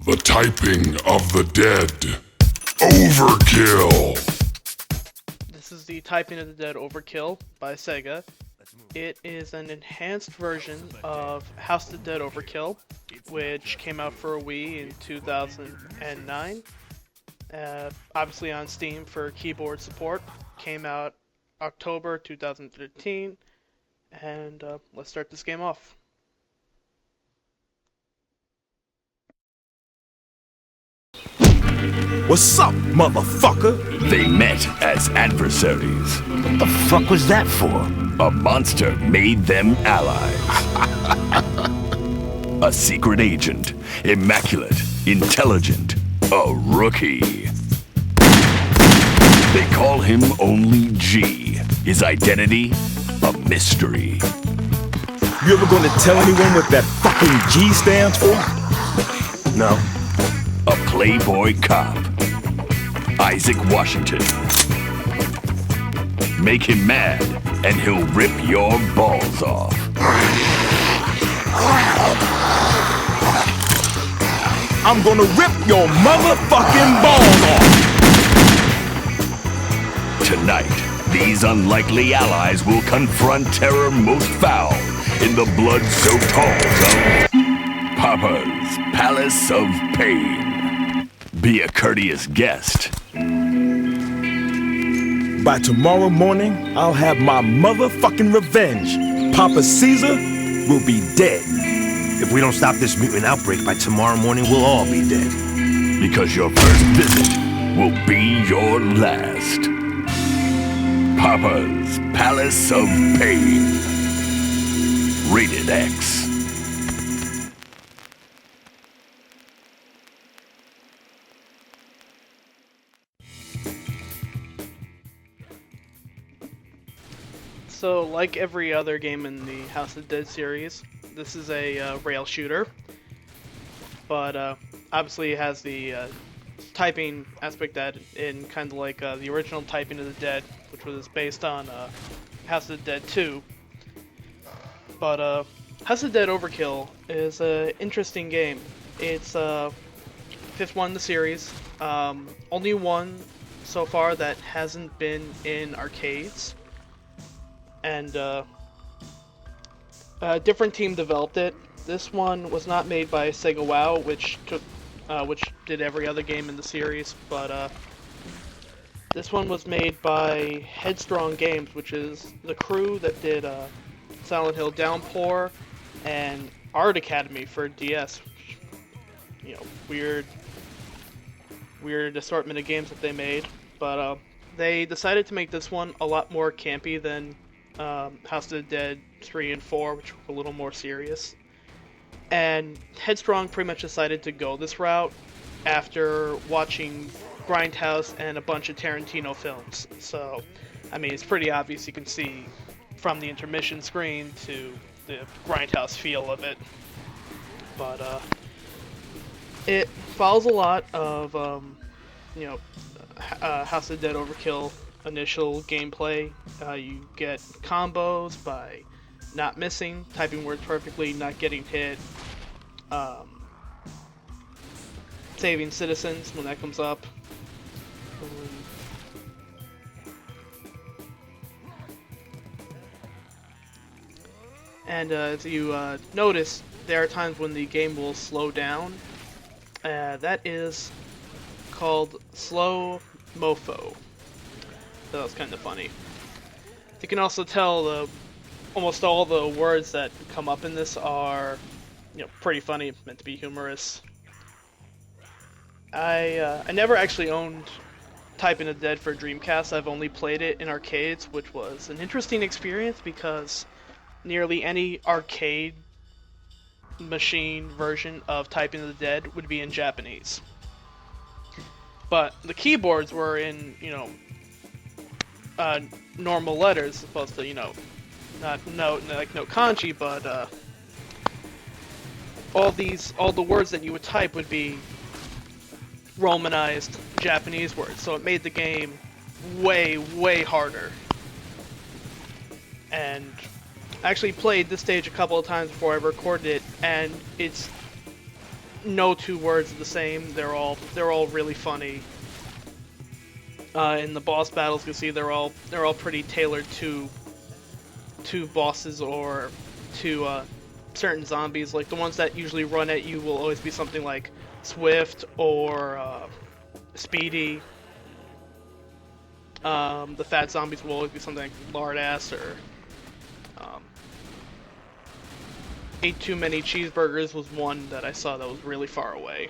The typing of the dead. Overkill! This is the Typing of the Dead Overkill by Sega. It is an enhanced version of House of the Dead Overkill, which came out for Wii in 2009. Obviously on Steam for keyboard support. Came out October 2013. And let's start this game off. What's up, motherfucker? They met as adversaries. What the fuck was that for? A monster made them allies. A secret agent, immaculate, intelligent, a rookie. They call him only G. His identity, a mystery. You ever gonna tell anyone what that fucking G stands for? No. A playboy cop. Isaac Washington. Make him mad, and he'll rip your balls off. I'm gonna rip your motherfucking balls off! Tonight, these unlikely allies will confront terror most foul in the blood-soaked halls of Papa's Palace of Pain. Be a courteous guest. By tomorrow morning, I'll have my motherfucking revenge. Papa Caesar will be dead. If we don't stop this mutant outbreak by tomorrow morning, we'll all be dead. Because your first visit will be your last. Papa's Palace of Pain. Rated X. So, like every other game in the House of the Dead series, this is a rail shooter, but obviously it has the typing aspect that in kind of like the original Typing of the Dead, which was based on House of the Dead 2. But House of the Dead Overkill is an interesting game. It's fifth one in the series, only one so far that hasn't been in arcades. And a different team developed it. This one was not made by Sega WoW, which did every other game in the series, but this one was made by Headstrong Games, which is the crew that did Silent Hill Downpour and Art Academy for DS. You know, weird assortment of games that they made, but they decided to make this one a lot more campy than House of the Dead 3 and 4, which were a little more serious. And Headstrong pretty much decided to go this route after watching Grindhouse and a bunch of Tarantino films. So, I mean, it's pretty obvious. You can see from the intermission screen to the Grindhouse feel of it. But it follows a lot of, House of the Dead Overkill initial gameplay. You get combos by not missing, typing words perfectly, not getting hit, saving citizens when that comes up. And as you notice, there are times when the game will slow down. That is called slow mofo. That was kind of funny. You can also tell almost all the words that come up in this are, pretty funny, meant to be humorous. I never actually owned Typing of the Dead for Dreamcast. I've only played it in arcades, which was an interesting experience because nearly any arcade machine version of Typing of the Dead would be in Japanese. But the keyboards were in, normal letters, supposed to, not no kanji, but all the words that you would type would be Romanized Japanese words, so it made the game way harder. And I actually played this stage a couple of times before I recorded it, and it's no two words are the same. They're all really funny. In the boss battles, you can see they're all pretty tailored to bosses or to certain zombies. Like the ones that usually run at you will always be something like Swift or Speedy. The fat zombies will always be something like Lardass or Ate Too Many Cheeseburgers was one that I saw that was really far away.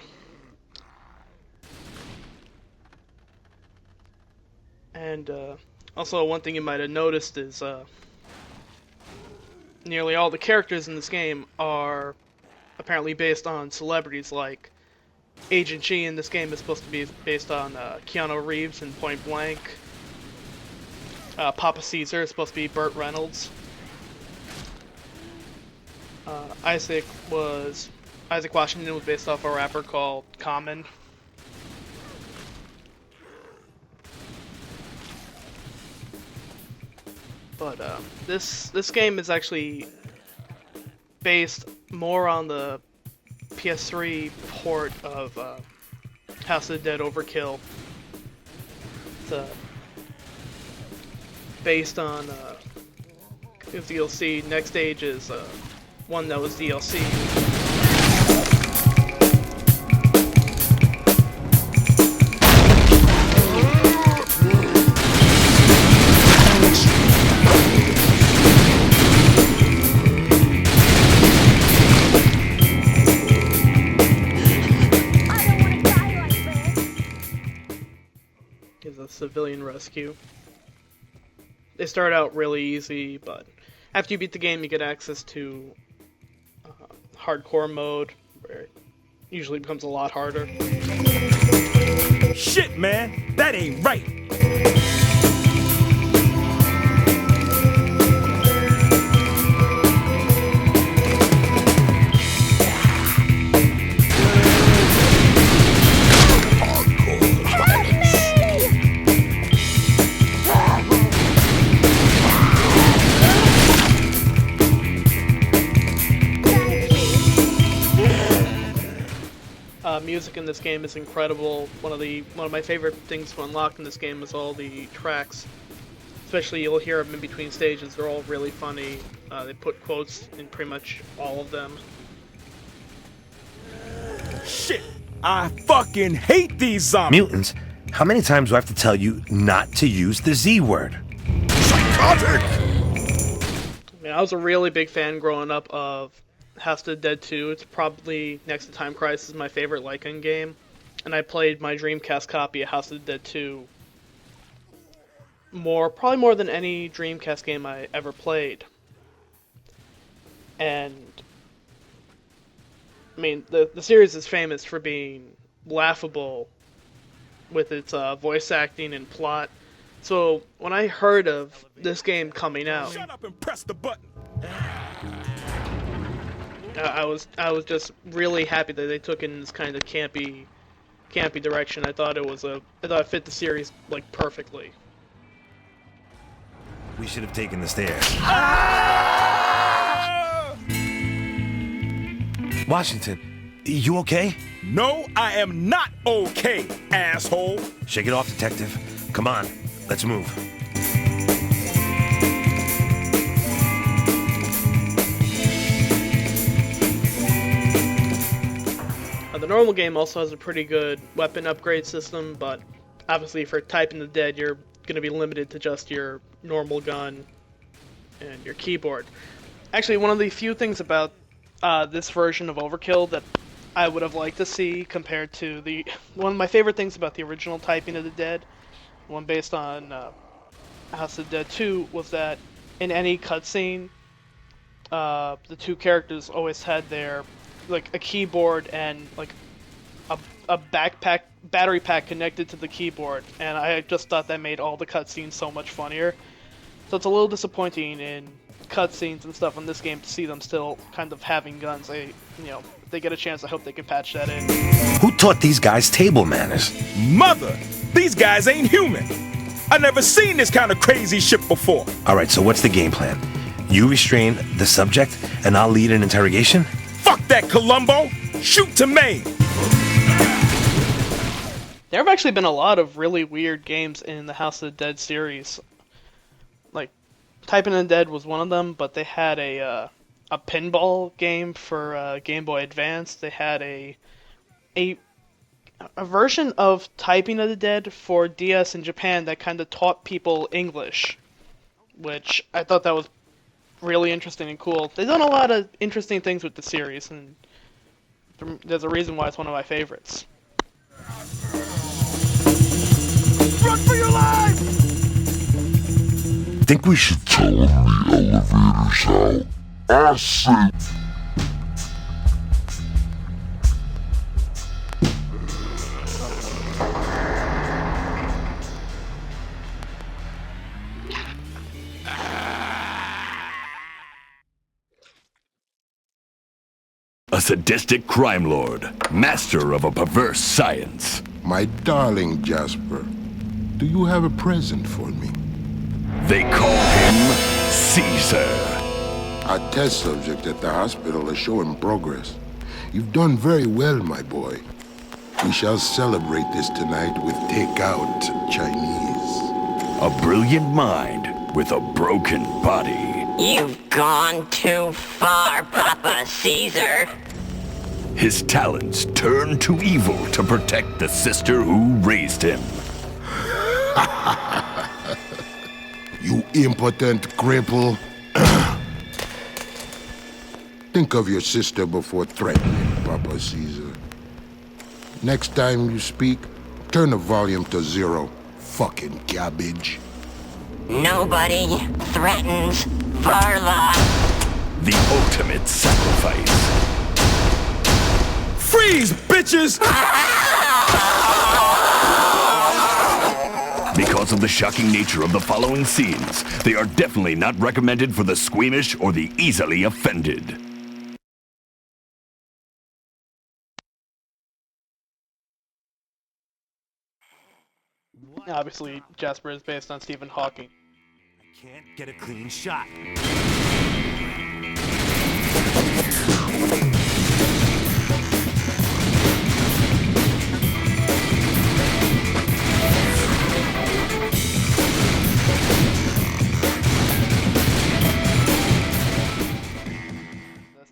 And also one thing you might have noticed is nearly all the characters in this game are apparently based on celebrities. Like Agent G in this game is supposed to be based on Keanu Reeves in Point Blank. Papa Caesar is supposed to be Burt Reynolds. Isaac Washington was based off a rapper called Common. But this game is actually based more on the PS3 port of House of the Dead Overkill. It's based on DLC. Next Stage is one that was DLC. Is a civilian rescue. They start out really easy, but after you beat the game, you get access to hardcore mode, where it usually becomes a lot harder. Shit, man, that ain't right. Music in this game is incredible. One of my favorite things to unlock in this game is all the tracks. Especially you'll hear them in between stages. They're all really funny. They put quotes in pretty much all of them. Shit, I fucking hate these zombies. Mutants? How many times do I have to tell you not to use the Z word? Psychotic! I was a really big fan growing up of House of the Dead 2. It's probably, next to Time Crisis, my favorite Lycan game. And I played my Dreamcast copy of House of the Dead 2 probably more than any Dreamcast game I ever played. And I mean, the series is famous for being laughable with its voice acting and plot. So when I heard of this game coming out, Shut up and press the button. I was just really happy that they took in this kind of campy direction. I thought it fit the series like perfectly. We should have taken the stairs. Washington, you okay? No, I am not okay, asshole. Shake it off, detective. Come on, let's move. The normal game also has a pretty good weapon upgrade system, but obviously for typing the dead, you're going to be limited to just your normal gun and your keyboard. Actually, one of the few things about this version of Overkill that I would have liked to see compared to one of my favorite things about the original typing of the dead, one based on House of the Dead 2, was that in any cutscene, the two characters always had their like a keyboard and like a battery pack connected to the keyboard, and I just thought that made all the cutscenes so much funnier. So it's a little disappointing in cutscenes and stuff in this game to see them still kind of having guns. If they get a chance, I hope they can patch that in. Who taught these guys table manners? Mother, these guys ain't human. I never seen this kind of crazy shit before. All right, so what's the game plan? You restrain the subject, and I'll lead an interrogation? Fuck that, Columbo. Shoot to main. There have actually been a lot of really weird games in the House of the Dead series. Like, Typing Undead was one of them, but they had a pinball game for Game Boy Advance. They had a version of Typing of the Dead for DS in Japan that kind of taught people English, which I thought that was really interesting and cool. They've done a lot of interesting things with the series, and there's a reason why it's one of my favorites. Run for your life! Think we should Tell him the elevator's out. I said, A sadistic crime lord, master of a perverse science. My darling Jasper, do you have a present for me? They call him Caesar. Our test subject at the hospital is showing progress. You've done very well, my boy. We shall celebrate this tonight with takeout Chinese. A brilliant mind with a broken body. You've gone too far, Papa Caesar. His talents turn to evil to protect the sister who raised him. You impotent cripple. Think of your sister before threatening, Papa Caesar. Next time you speak, turn the volume to 0. Fucking cabbage. Nobody threatens Varla. The ultimate sacrifice. Freeze, bitches! Because of the shocking nature of the following scenes, they are definitely not recommended for the squeamish or the easily offended. Obviously, Jasper is based on Stephen Hawking. Can't get a clean shot.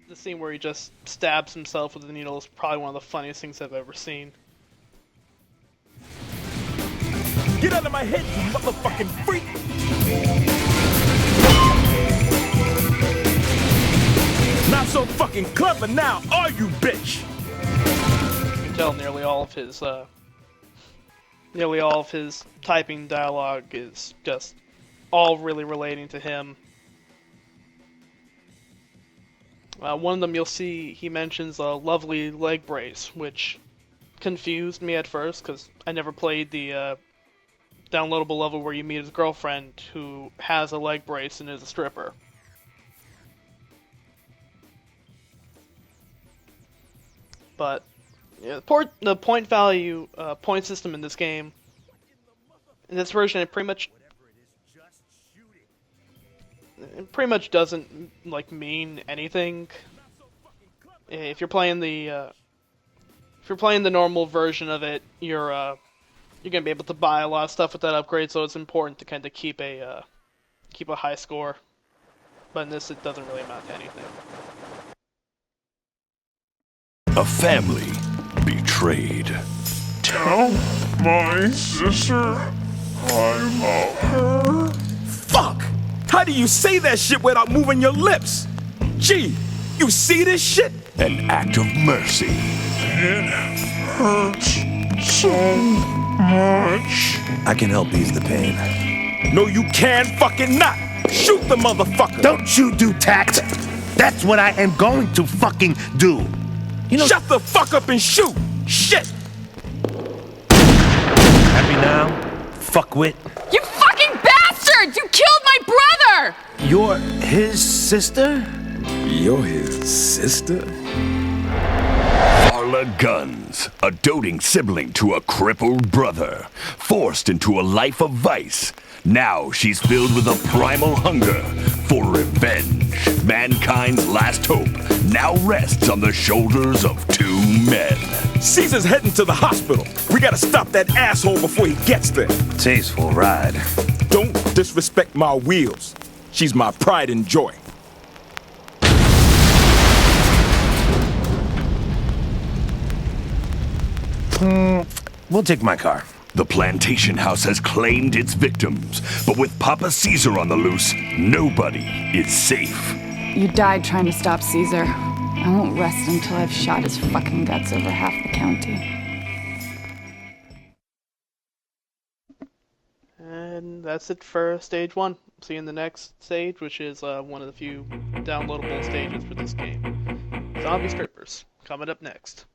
The scene where he just stabs himself with a needle is probably one of the funniest things I've ever seen. Get out of my head, you motherfucking freak! Not so fucking clever now, are you, bitch? You can tell nearly all of his typing dialogue is just all really relating to him. One of them you'll see he mentions a lovely leg brace, which confused me at first because I never played the downloadable level where you meet his girlfriend who has a leg brace and is a stripper. But yeah, the point value point system in this game, in this version, it pretty much doesn't like mean anything. If you're playing the normal version of it, you're gonna be able to buy a lot of stuff with that upgrade, so it's important to kind of keep a high score. But in this, it doesn't really amount to anything. A family betrayed. tell my sister I love her. Fuck! How do you say that shit without moving your lips? Gee, you see this shit? An act of mercy. It hurts so much. I can help ease the pain. No, you can fucking not! Shoot the motherfucker! Don't you do tact? That's what I am going to fucking do. You know, Shut the fuck up and shoot! Shit! happy now, fuckwit? You fucking bastard! You killed my brother! You're his sister? You're his sister? Arla Guns, a doting sibling to a crippled brother, forced into a life of vice, Now she's filled with a primal hunger for revenge. Mankind's last hope now rests on the shoulders of two men. Caesar's heading to the hospital. We gotta stop that asshole before he gets there. Tasteful ride. Don't disrespect my wheels. She's my pride and joy. We'll take my car. The plantation house has claimed its victims, but with Papa Caesar on the loose, nobody is safe. You died trying to stop Caesar. I won't rest until I've shot his fucking guts over half the county. And that's it for stage 1. See you in the next stage, which is one of the few downloadable stages for this game. Zombie strippers, coming up next.